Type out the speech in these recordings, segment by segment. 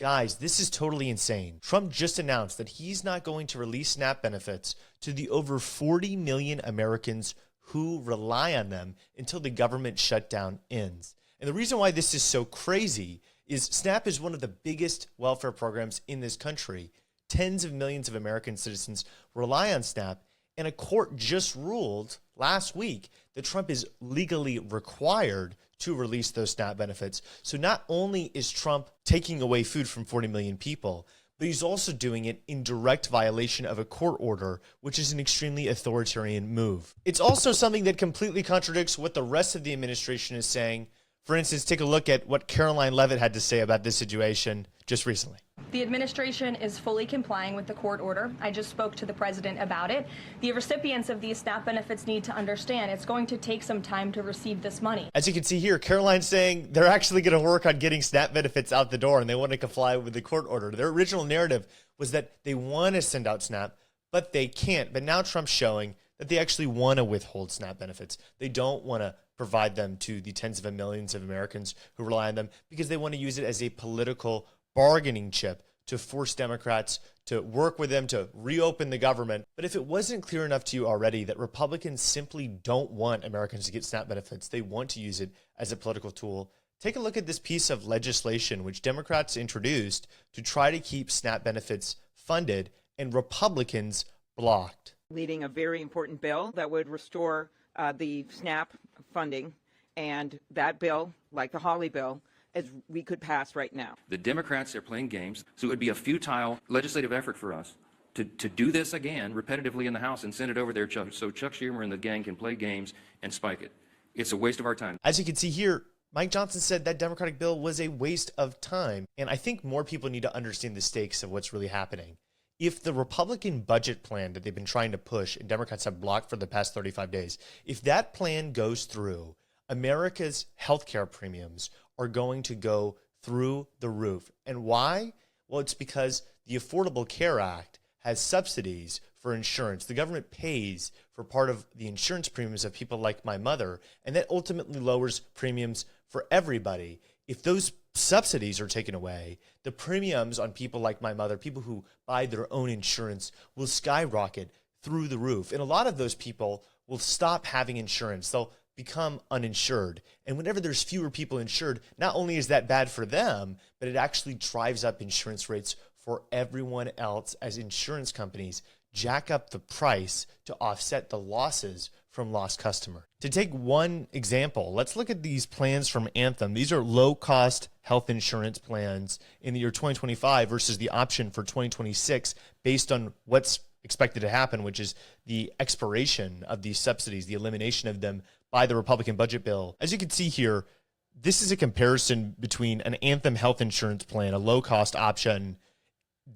Guys, this is totally insane. Trump just announced that he's not going to release SNAP benefits to the over 40 million Americans who rely on them until the government shutdown ends. And the reason why this is so crazy is SNAP is one of the biggest welfare programs in this country. Tens of millions of American citizens rely on SNAP, and a court just ruled last week that Trump is legally required to release those SNAP benefits. So not only is Trump taking away food from 40 million people, but he's also doing it in direct violation of a court order, which is an extremely authoritarian move. It's also something that completely contradicts what the rest of the administration is saying. For instance, take a look at what Caroline Leavitt had to say about this situation just recently. The administration is fully complying with the court order. I just spoke to the president about it. The recipients of these SNAP benefits need to understand it's going to take some time to receive this money. As you can see here, Caroline's saying they're actually going to work on getting SNAP benefits out the door and they want to comply with the court order. Their original narrative was that they want to send out SNAP, but they can't. But now Trump's showing that they actually want to withhold SNAP benefits. They don't want to provide them to the tens of millions of Americans who rely on them because they want to use it as a political bargaining chip to force Democrats to work with them to reopen the government. But if it wasn't clear enough to you already that Republicans simply don't want Americans to get SNAP benefits, they want to use it as a political tool, take a look at this piece of legislation which Democrats introduced to try to keep SNAP benefits funded and Republicans blocked. Leading a very important bill that would restore the SNAP funding, and that bill, like the Hawley bill, as we could pass right now. The Democrats are playing games, so it would be a futile legislative effort for us to do this again repetitively in the House and send it over there so Chuck Schumer and the gang can play games and spike it. It's a waste of our time. As you can see here, Mike Johnson said that Democratic bill was a waste of time, and I think more people need to understand the stakes of what's really happening. If the Republican budget plan that they've been trying to push and Democrats have blocked for the past 35 days, if that plan goes through, America's healthcare premiums are going to go through the roof. And why? Well, it's because the Affordable Care Act has subsidies for insurance. The government pays for part of the insurance premiums of people like my mother, and that ultimately lowers premiums for everybody. If those subsidies are taken away, the premiums on people like my mother, people who buy their own insurance, will skyrocket through the roof. And a lot of those people will stop having insurance. They'll become uninsured. And whenever there's fewer people insured, not only is that bad for them, but it actually drives up insurance rates for everyone else as insurance companies jack up the price to offset the losses from lost customer. To take one example, let's look at these plans from Anthem. These are low-cost health insurance plans in the year 2025 versus the option for 2026 based on what's expected to happen, which is the expiration of these subsidies, the elimination of them by the Republican budget bill. As you can see here, this is a comparison between an Anthem health insurance plan, a low-cost option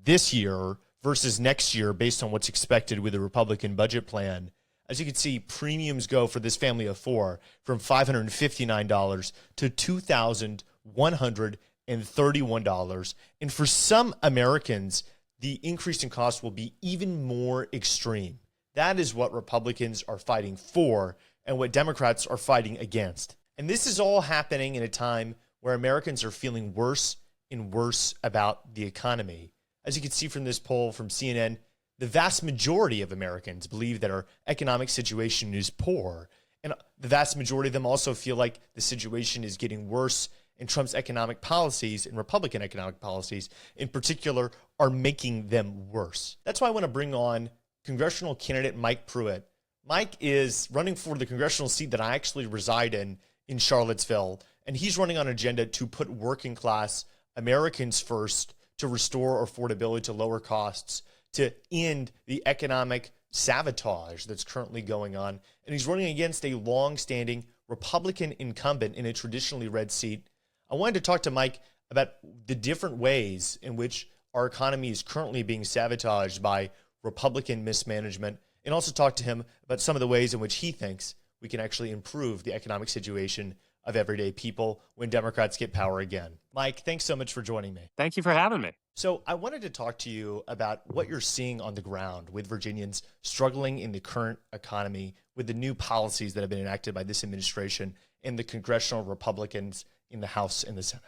this year versus next year based on what's expected with the Republican budget plan. As you can see, premiums go for this family of four from $559 to $2,131. And for some Americans, the increase in cost will be even more extreme. That is what Republicans are fighting for and what Democrats are fighting against. And this is all happening in a time where Americans are feeling worse and worse about the economy. As you can see from this poll from CNN, the vast majority of Americans believe that our economic situation is poor. And the vast majority of them also feel like the situation is getting worse, and Trump's economic policies and Republican economic policies in particular are making them worse. That's why I want to bring on congressional candidate Mike Pruitt. Mike is running for the congressional seat that I actually reside in Charlottesville, and he's running on an agenda to put working class Americans first, to restore affordability, to lower costs, to end the economic sabotage that's currently going on. And he's running against a long-standing Republican incumbent in a traditionally red seat. I wanted to talk to Mike about the different ways in which our economy is currently being sabotaged by Republican mismanagement, and also talk to him about some of the ways in which he thinks we can actually improve the economic situation of everyday people when Democrats get power again. Mike, thanks so much for joining me. Thank you for having me. So I wanted to talk to you about what you're seeing on the ground with Virginians struggling in the current economy with the new policies that have been enacted by this administration and the congressional Republicans in the House and the Senate.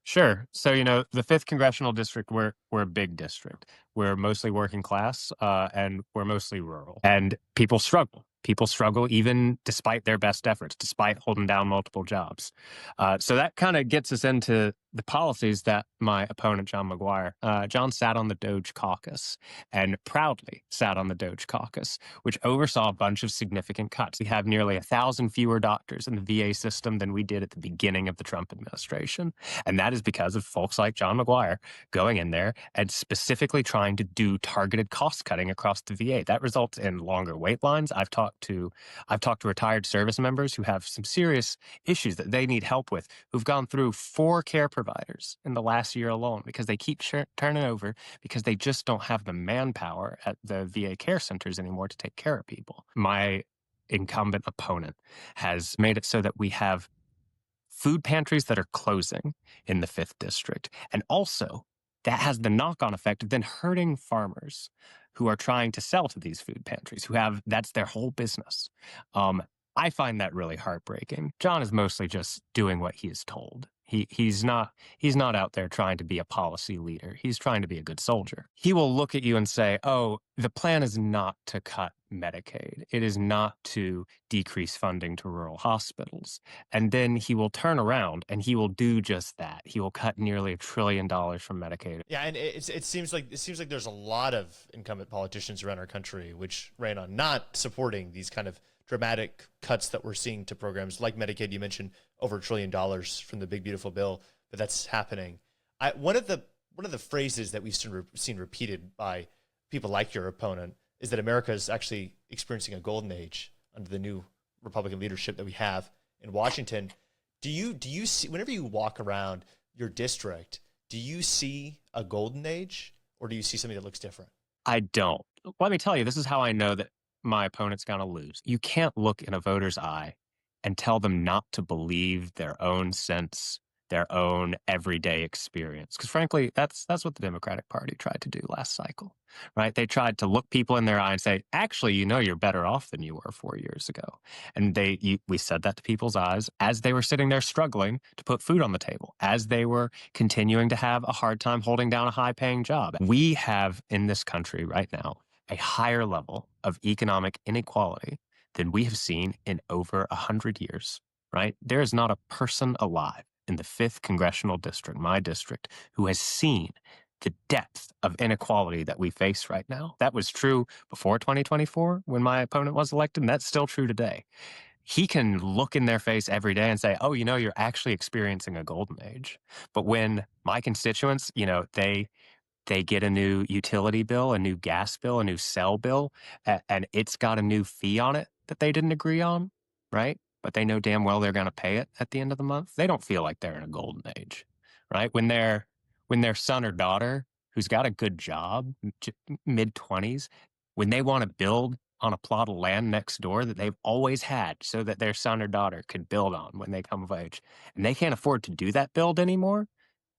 Sure. So, the 5th Congressional District, we're a big district. We're mostly working class, and we're mostly rural. And people struggle. People struggle even despite their best efforts, despite holding down multiple jobs. So that kind of gets us into the policies that my opponent, John sat on the Doge caucus and proudly sat on the Doge caucus, which oversaw a bunch of significant cuts. We have nearly 1,000 fewer doctors in the VA system than we did at the beginning of the Trump administration. And that is because of folks like John McGuire going in there and specifically trying to do targeted cost cutting across the VA. That results in longer wait lines. I've talked to retired service members who have some serious issues that they need help with, who've gone through 4 care providers in the last year alone because they keep turning over because they just don't have the manpower at the VA care centers anymore to take care of people. My incumbent opponent has made it so that we have food pantries that are closing in the 5th district. And also, that has the knock-on effect of then hurting farmers who are trying to sell to these food pantries, that's their whole business. I find that really heartbreaking. John is mostly just doing what he is told. He's not out there trying to be a policy leader. He's trying to be a good soldier. He will look at you and say, "Oh, the plan is not to cut Medicaid. It is not to decrease funding to rural hospitals." And then he will turn around and he will do just that. He will cut nearly $1 trillion from Medicaid. Yeah, and it seems like there's a lot of incumbent politicians around our country which ran on not supporting these kind of dramatic cuts that we're seeing to programs like Medicaid. You mentioned over $1 trillion from the big beautiful bill, but that's happening. One of the phrases that we've seen repeated by people like your opponent is that America is actually experiencing a golden age under the new Republican leadership that we have in Washington. Do you see, whenever you walk around your district, do you see a golden age, or do you see something that looks different? I don't. Let me tell you, this is how I know that my opponent's going to lose. You can't look in a voter's eye and tell them not to believe their own sense, their own everyday experience. Because frankly, that's what the Democratic Party tried to do last cycle, right? They tried to look people in their eye and say, actually, you're better off than you were 4 years ago. And we said that to people's eyes as they were sitting there struggling to put food on the table, as they were continuing to have a hard time holding down a high-paying job. We have in this country right now a higher level of economic inequality than we have seen in over 100 years, right? There is not a person alive in the 5th Congressional District, my district, who has seen the depth of inequality that we face right now. That was true before 2024 when my opponent was elected, and that's still true today. He can look in their face every day and say, "Oh, you're actually experiencing a golden age." But when my constituents, they get a new utility bill, a new gas bill, a new cell bill, and it's got a new fee on it that they didn't agree on, right? But they know damn well they're going to pay it at the end of the month. They don't feel like they're in a golden age, right? When their son or daughter, who's got a good job, mid-20s, when they want to build on a plot of land next door that they've always had so that their son or daughter could build on when they come of age, and they can't afford to do that build anymore,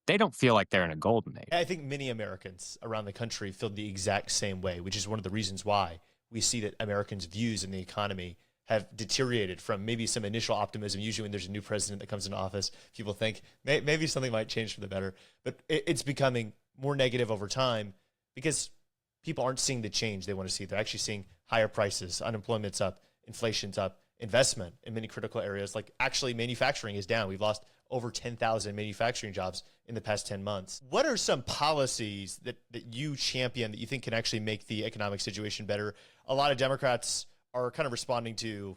they don't feel like they're in a golden age. I think many Americans around the country feel the exact same way, which is one of the reasons why we see that Americans' views in the economy have deteriorated from maybe some initial optimism. Usually when there's a new president that comes into office, people think maybe something might change for the better. But it's becoming more negative over time because people aren't seeing the change they want to see. They're actually seeing higher prices, unemployment's up, inflation's up, investment in many critical areas. Like actually manufacturing is down. We've lost over 10,000 manufacturing jobs in the past 10 months. What are some policies that you champion that you think can actually make the economic situation better? A lot of Democrats are kind of responding to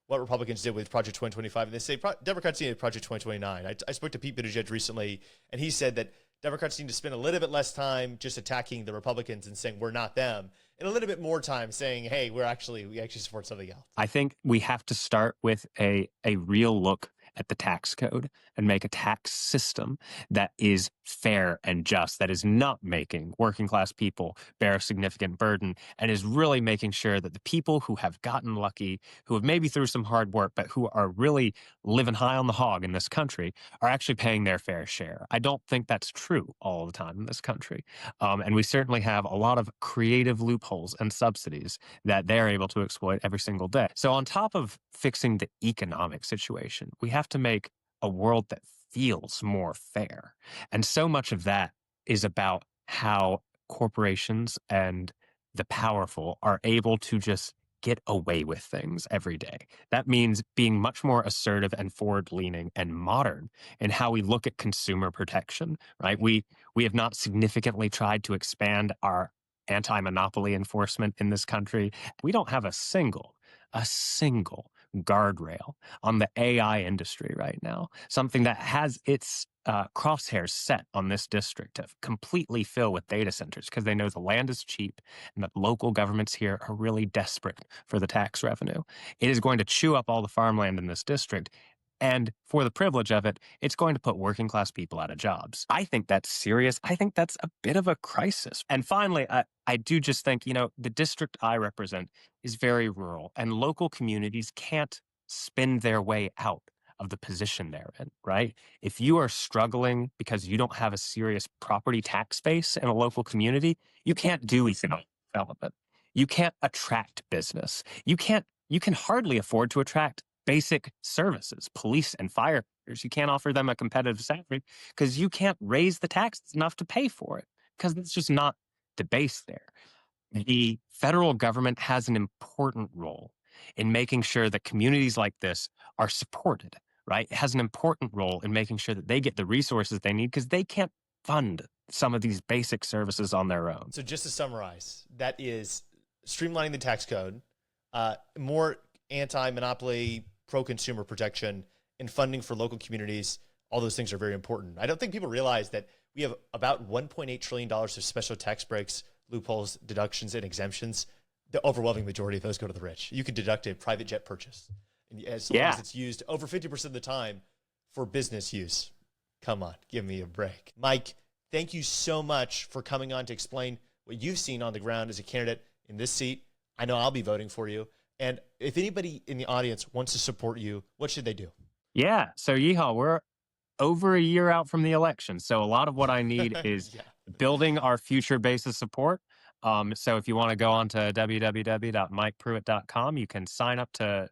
what Republicans did with Project 2025, and they say Democrats need Project 2029. I spoke to Pete Buttigieg recently, and he said that Democrats need to spend a little bit less time just attacking the Republicans and saying we're not them, and a little bit more time saying, hey, we actually support something else. I think we have to start with a real look at the tax code and make a tax system that is fair and just, that is not making working class people bear a significant burden, and is really making sure that the people who have gotten lucky, who have maybe through some hard work, but who are really living high on the hog in this country, are actually paying their fair share. I don't think that's true all the time in this country. And we certainly have a lot of creative loopholes and subsidies that they're able to exploit every single day. So on top of fixing the economic situation, we have to make a world that feels more fair. And so much of that is about how corporations and the powerful are able to just get away with things every day. That means being much more assertive and forward-leaning and modern in how we look at consumer protection, right? We have not significantly tried to expand our anti-monopoly enforcement in this country. We don't have a single guardrail on the AI industry right now, something that has its crosshairs set on this district to completely fill with data centers because they know the land is cheap and that local governments here are really desperate for the tax revenue. It is going to chew up all the farmland in this district. And for the privilege of it, it's going to put working class people out of jobs. I think that's serious. I think that's a bit of a crisis. And finally, I do just think, the district I represent is very rural and local communities can't spin their way out of the position they're in, right? If you are struggling because you don't have a serious property tax base in a local community, you can't do economic development. You can't attract business. You can hardly afford to attract basic services, police and firefighters. You can't offer them a competitive salary because you can't raise the taxes enough to pay for it because it's just not the base there. The federal government has an important role in making sure that communities like this are supported, right? It has an important role in making sure that they get the resources they need because they can't fund some of these basic services on their own. So just to summarize, that is streamlining the tax code, more anti-monopoly, pro-consumer protection, and funding for local communities. All those things are very important. I don't think people realize that we have about $1.8 trillion of special tax breaks, loopholes, deductions, and exemptions. The overwhelming majority of those go to the rich. You could deduct a private jet purchase, and as long as it's used over 50% of the time for business use. Come on, give me a break. Mike, thank you so much for coming on to explain what you've seen on the ground as a candidate in this seat. I know I'll be voting for you. And if anybody in the audience wants to support you, what should they do? Yeah. So yeehaw, we're over a year out from the election. So a lot of what I need is building our future base of support. So if you want to go on to www.mikepruitt.com, you can sign up to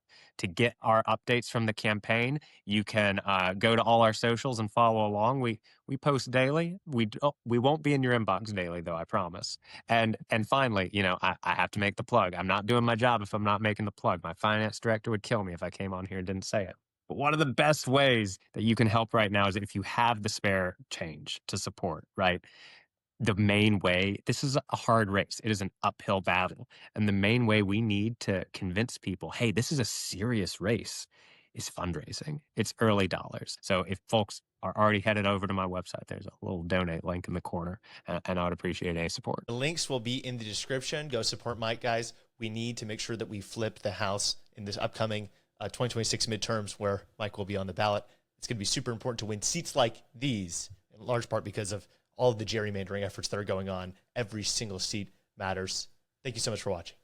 get our updates from the campaign. You can go to all our socials and follow along. We post daily. We won't be in your inbox daily, though, I promise. And finally, I have to make the plug. I'm not doing my job if I'm not making the plug. My finance director would kill me if I came on here and didn't say it. But one of the best ways that you can help right now is if you have the spare change to support, right? The main way, this is a hard race. It is an uphill battle. And the main way we need to convince people, hey, this is a serious race, is fundraising. It's early dollars. So if folks are already headed over to my website, there's a little donate link in the corner, and I would appreciate any support. The links will be in the description. Go support Mike, guys. We need to make sure that we flip the House in this upcoming 2026 midterms where Mike will be on the ballot. It's going to be super important to win seats like these, in large part because of all of the gerrymandering efforts that are going on. Every single seat matters. Thank you so much for watching.